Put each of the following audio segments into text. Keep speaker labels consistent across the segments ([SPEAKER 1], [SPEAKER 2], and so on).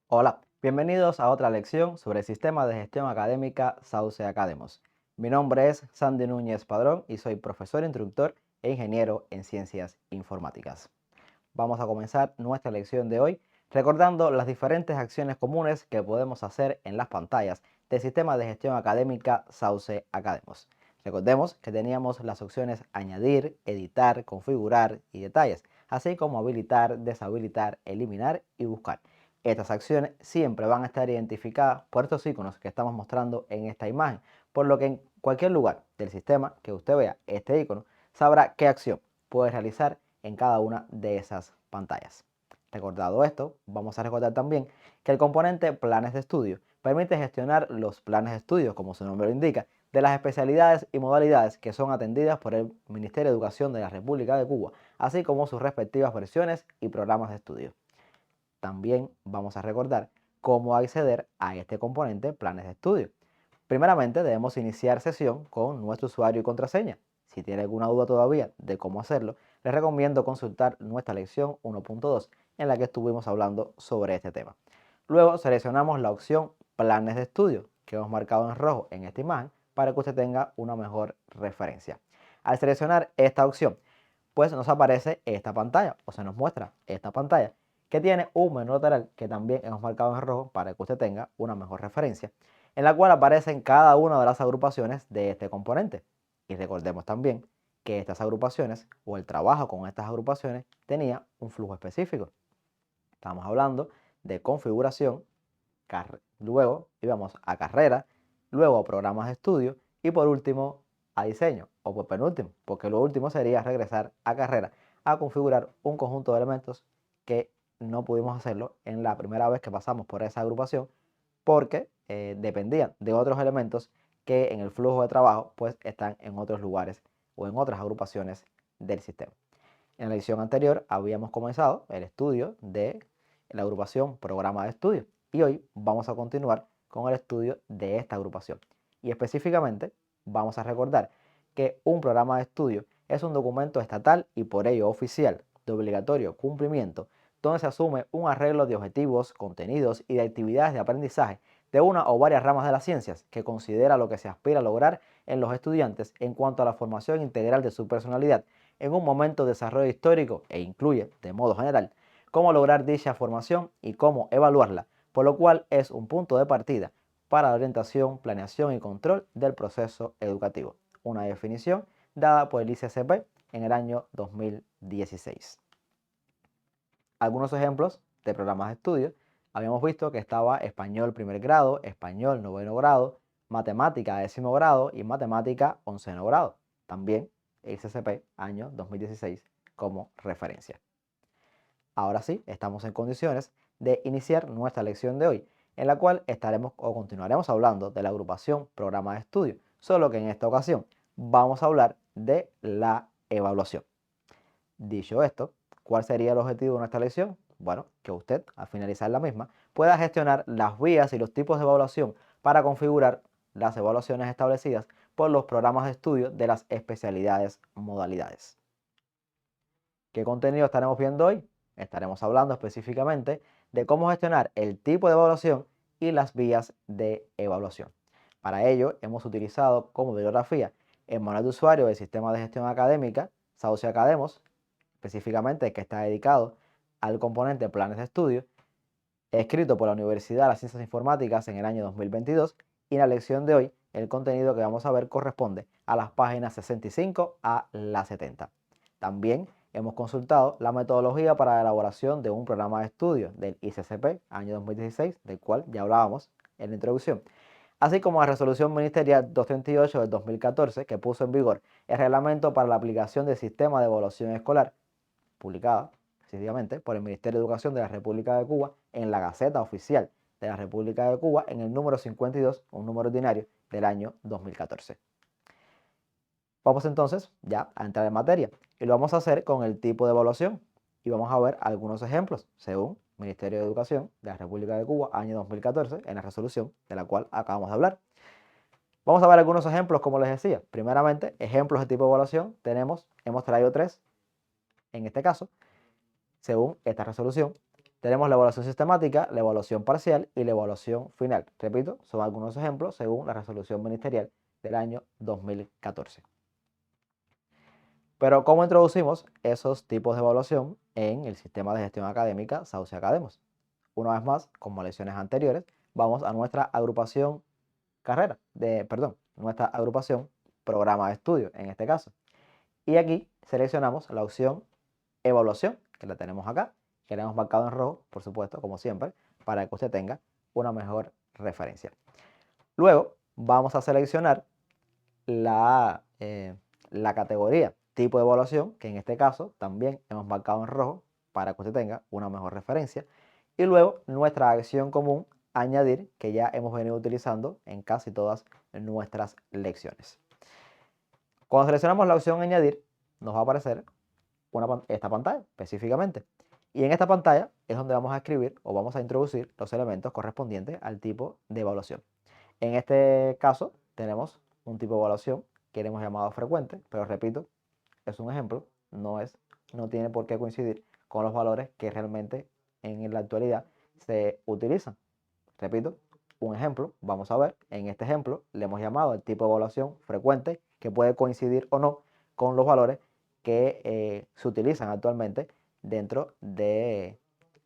[SPEAKER 1] Hola, bienvenidos a otra lección sobre el sistema de gestión académica Sauce Academos. Mi nombre es Sandy Núñez Padrón y soy profesor instructor e ingeniero en ciencias informáticas. Vamos a comenzar nuestra lección de hoy recordando las diferentes acciones comunes que podemos hacer en las pantallas del sistema de gestión académica Sauce Academos. Recordemos que teníamos las opciones añadir, editar, configurar y detalles, así como habilitar, deshabilitar, eliminar y buscar. Estas acciones siempre van a estar identificadas por estos iconos que estamos mostrando en esta imagen, por lo que en cualquier lugar del sistema que usted vea este icono, sabrá qué acción puede realizar en cada una de esas pantallas. Recordado esto, vamos a recordar también que el componente Planes de Estudio permite gestionar los planes de estudio, como su nombre lo indica, de las especialidades y modalidades que son atendidas por el Ministerio de Educación de la República de Cuba, así como sus respectivas versiones y programas de estudio. También vamos a recordar cómo acceder a este componente Planes de Estudio. Primeramente debemos iniciar sesión con nuestro usuario y contraseña. Si tiene alguna duda todavía de cómo hacerlo, les recomiendo consultar nuestra lección 1.2 en la que estuvimos hablando sobre este tema. Luego seleccionamos la opción Planes de Estudio que hemos marcado en rojo en esta imagen para que usted tenga una mejor referencia. Al seleccionar esta opción, pues nos aparece esta pantalla o se nos muestra esta pantalla que tiene un menú lateral que también hemos marcado en rojo para que usted tenga una mejor referencia, en la cual aparecen cada una de las agrupaciones de este componente. Y recordemos también que estas agrupaciones o el trabajo con estas agrupaciones tenía un flujo específico. Estamos hablando de configuración, luego íbamos a carrera, luego a programas de estudio y por último a diseño o por penúltimo, porque lo último sería regresar a carrera a configurar un conjunto de elementos que no pudimos hacerlo en la primera vez que pasamos por esa agrupación porque dependían de otros elementos que en el flujo de trabajo pues están en otros lugares o en otras agrupaciones del sistema. En la lección anterior habíamos comenzado el estudio de la agrupación programa de estudio y hoy vamos a continuar con el estudio de esta agrupación. Y específicamente vamos a recordar que un programa de estudio es un documento estatal y por ello oficial de obligatorio cumplimiento donde se asume un arreglo de objetivos, contenidos y de actividades de aprendizaje de una o varias ramas de las ciencias que considera lo que se aspira a lograr en los estudiantes en cuanto a la formación integral de su personalidad en un momento de desarrollo histórico e incluye, de modo general, cómo lograr dicha formación y cómo evaluarla, por lo cual es un punto de partida para la orientación, planeación y control del proceso educativo. Una definición dada por el ICCP en el año 2016. Algunos ejemplos de programas de estudio. Habíamos visto que estaba español primer grado, español noveno grado, matemática décimo grado y matemática onceno grado. También ICCP año 2016 como referencia. Ahora sí, estamos en condiciones de iniciar nuestra lección de hoy, en la cual estaremos o continuaremos hablando de la agrupación programa de estudio, solo que en esta ocasión vamos a hablar de la evaluación. Dicho esto, ¿cuál sería el objetivo de nuestra lección? Bueno, que usted, al finalizar la misma, pueda gestionar las vías y los tipos de evaluación para configurar las evaluaciones establecidas por los programas de estudio de las especialidades modalidades. ¿Qué contenido estaremos viendo hoy? Estaremos hablando específicamente de cómo gestionar el tipo de evaluación y las vías de evaluación. Para ello, hemos utilizado como bibliografía el manual de usuario del sistema de gestión académica, Sauce Academos, específicamente que está dedicado al componente planes de estudio, escrito por la Universidad de las Ciencias Informáticas en el año 2022, y en la lección de hoy el contenido que vamos a ver corresponde a las páginas 65 a la 70. También hemos consultado la metodología para la elaboración de un programa de estudio del ICCP año 2016, del cual ya hablábamos en la introducción, así como la resolución ministerial 238 del 2014 que puso en vigor el reglamento para la aplicación del sistema de evaluación escolar, publicada precisamente por el Ministerio de Educación de la República de Cuba en la Gaceta Oficial de la República de Cuba en el número 52, un número ordinario del año 2014. Vamos entonces ya a entrar en materia y lo vamos a hacer con el tipo de evaluación y vamos a ver algunos ejemplos según Ministerio de Educación de la República de Cuba año 2014 en la resolución de la cual acabamos de hablar. Vamos a ver algunos ejemplos como les decía. Primeramente, ejemplos de tipo de evaluación hemos traído tres en este caso según esta resolución. Tenemos la evaluación sistemática, la evaluación parcial y la evaluación final. Repito, son algunos ejemplos según la resolución ministerial del año 2014. Pero ¿cómo introducimos esos tipos de evaluación en el sistema de gestión académica Sauce Academos? Una vez más, como lecciones anteriores, vamos a nuestra agrupación nuestra agrupación programa de estudio en este caso. Y aquí seleccionamos la opción evaluación, que la tenemos acá, que la hemos marcado en rojo, por supuesto, como siempre, para que usted tenga una mejor referencia. Luego vamos a seleccionar la categoría tipo de evaluación, que en este caso también hemos marcado en rojo para que usted tenga una mejor referencia. Y luego nuestra acción común, añadir, que ya hemos venido utilizando en casi todas nuestras lecciones. Cuando seleccionamos la opción añadir, nos va a aparecer esta pantalla específicamente. Y en esta pantalla es donde vamos a escribir o vamos a introducir los elementos correspondientes al tipo de evaluación. En este caso tenemos un tipo de evaluación que hemos llamado frecuente, pero repito, es un ejemplo, no tiene por qué coincidir con los valores que realmente en la actualidad se utilizan. Repito, un ejemplo, vamos a ver, en este ejemplo le hemos llamado el tipo de evaluación frecuente, que puede coincidir o no con los valores que se utilizan actualmente dentro de,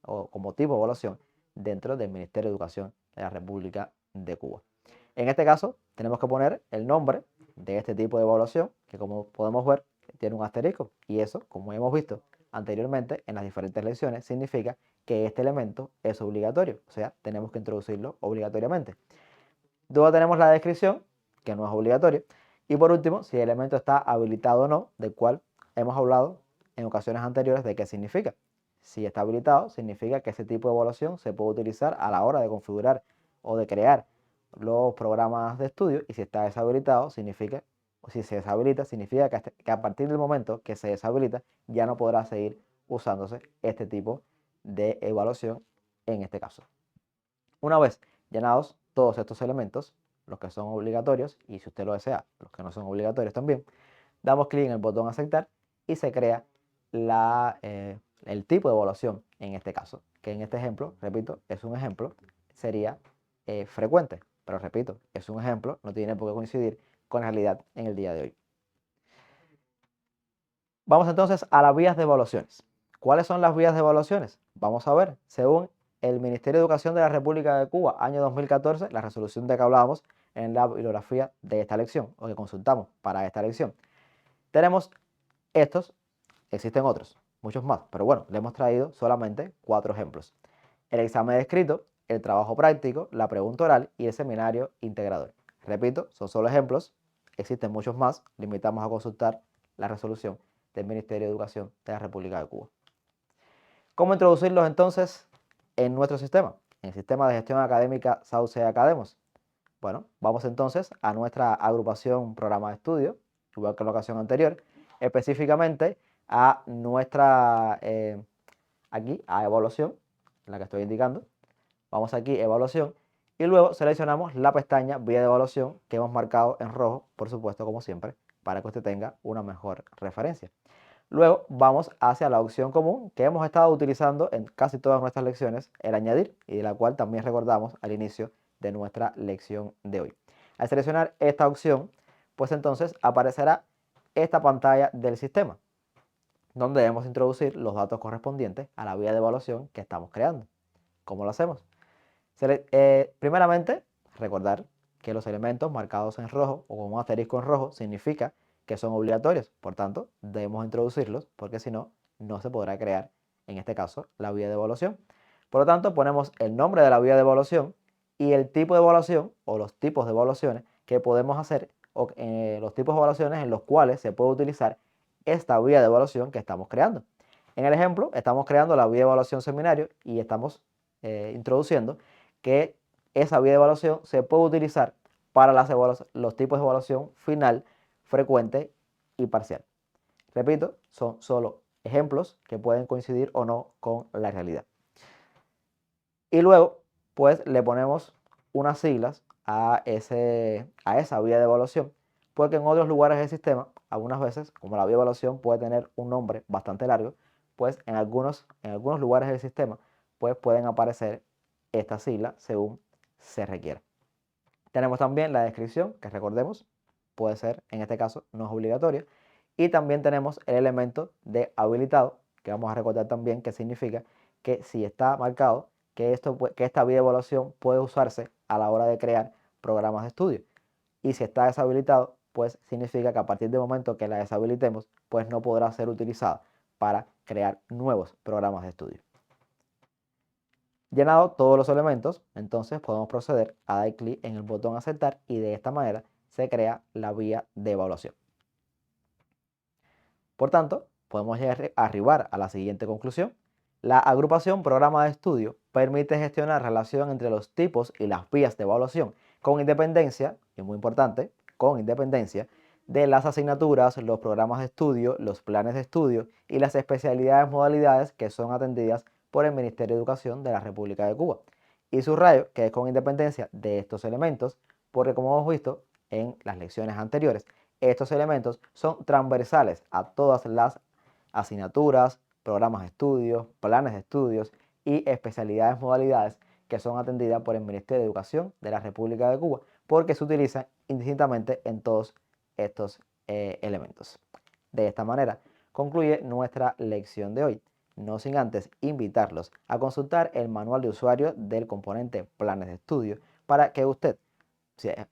[SPEAKER 1] o como tipo de evaluación dentro del Ministerio de Educación de la República de Cuba. En este caso, tenemos que poner el nombre de este tipo de evaluación, que como podemos ver, tiene un asterisco, y eso, como hemos visto anteriormente en las diferentes lecciones, significa que este elemento es obligatorio, o sea, tenemos que introducirlo obligatoriamente. Luego tenemos la descripción, que no es obligatorio, y por último, si el elemento está habilitado o no, del cual hemos hablado en ocasiones anteriores de qué significa. Si está habilitado, significa que ese tipo de evaluación se puede utilizar a la hora de configurar o de crear los programas de estudio, y si está deshabilitado, significa, o si se deshabilita, significa que a partir del momento que se deshabilita, ya no podrá seguir usándose este tipo de evaluación en este caso. Una vez llenados todos estos elementos, los que son obligatorios, y si usted lo desea, los que no son obligatorios también, damos clic en el botón aceptar y se crea el tipo de evaluación en este caso, que en este ejemplo, repito, es un ejemplo, sería frecuente, pero repito, es un ejemplo, no tiene por qué coincidir con la realidad en el día de hoy. Vamos entonces a las vías de evaluaciones. ¿Cuáles son las vías de evaluaciones? Vamos a ver, según el Ministerio de Educación de la República de Cuba, año 2014, la resolución de que hablábamos en la bibliografía de esta lección, o que consultamos para esta lección. Tenemos estos, existen otros, muchos más, pero bueno, le hemos traído solamente 4 ejemplos. El examen de escrito, el trabajo práctico, la pregunta oral y el seminario integrador. Repito, son solo ejemplos, existen muchos más, limitamos a consultar la resolución del Ministerio de Educación de la República de Cuba. ¿Cómo introducirlos entonces en nuestro sistema? En el sistema de gestión académica Sauce Academos. Bueno, vamos entonces a nuestra agrupación programa de estudio, igual que en la ocasión anterior, específicamente a nuestra, aquí a evaluación, la que estoy indicando. Vamos aquí, evaluación, y luego seleccionamos la pestaña vía de evaluación que hemos marcado en rojo, por supuesto, como siempre, para que usted tenga una mejor referencia. Luego vamos hacia la opción común que hemos estado utilizando en casi todas nuestras lecciones, el añadir, y de la cual también recordamos al inicio de nuestra lección de hoy. Al seleccionar esta opción, pues entonces aparecerá esta pantalla del sistema, donde debemos introducir los datos correspondientes a la vía de evaluación que estamos creando. ¿Cómo lo hacemos? Primeramente, recordar que los elementos marcados en rojo o con un asterisco en rojo significa que son obligatorios. Por tanto, debemos introducirlos porque si no, no se podrá crear, en este caso, la vía de evaluación. Por lo tanto, ponemos el nombre de la vía de evaluación y el tipo de evaluación o los tipos de evaluaciones que podemos hacer o los tipos de evaluaciones en los cuales se puede utilizar esta vía de evaluación que estamos creando. En el ejemplo, estamos creando la vía de evaluación seminario y estamos introduciendo que esa vía de evaluación se puede utilizar para los tipos de evaluación final, frecuente y parcial. Repito, son solo ejemplos que pueden coincidir o no con la realidad. Y luego, pues le ponemos unas siglas a esa vía de evaluación, porque en otros lugares del sistema, algunas veces, como la vía de evaluación puede tener un nombre bastante largo, pues en algunos lugares del sistema pues pueden aparecer estas siglas según se requiera. Tenemos también la descripción, que recordemos, puede ser, en este caso, no es obligatoria. Y también tenemos el elemento de habilitado, que vamos a recordar también que significa que si está marcado que esta vía de evaluación puede usarse a la hora de crear programas de estudio. Y si está deshabilitado, pues significa que a partir del momento que la deshabilitemos, pues no podrá ser utilizada para crear nuevos programas de estudio. Llenado todos los elementos, entonces podemos proceder a dar clic en el botón aceptar y de esta manera se crea la vía de evaluación. Por tanto, podemos arribar a la siguiente conclusión. La agrupación programa de estudio permite gestionar relación entre los tipos y las vías de evaluación con independencia, y muy importante, con independencia de las asignaturas, los programas de estudio, los planes de estudio y las especialidades modalidades que son atendidas por el Ministerio de Educación de la República de Cuba. Y subrayo que es con independencia de estos elementos, porque como hemos visto en las lecciones anteriores, estos elementos son transversales a todas las asignaturas, programas de estudios, planes de estudios y especialidades modalidades que son atendidas por el Ministerio de Educación de la República de Cuba, porque se utilizan indistintamente en todos estos elementos. De esta manera concluye nuestra lección de hoy, no sin antes invitarlos a consultar el manual de usuario del componente planes de estudio para que usted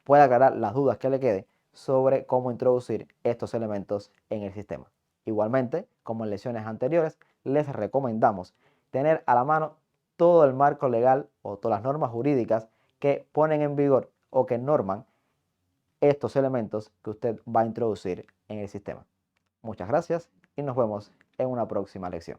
[SPEAKER 1] pueda aclarar las dudas que le queden sobre cómo introducir estos elementos en el sistema. Igualmente, como en lecciones anteriores, les recomendamos tener a la mano todo el marco legal o todas las normas jurídicas que ponen en vigor o que norman estos elementos que usted va a introducir en el sistema. Muchas gracias y nos vemos en una próxima lección.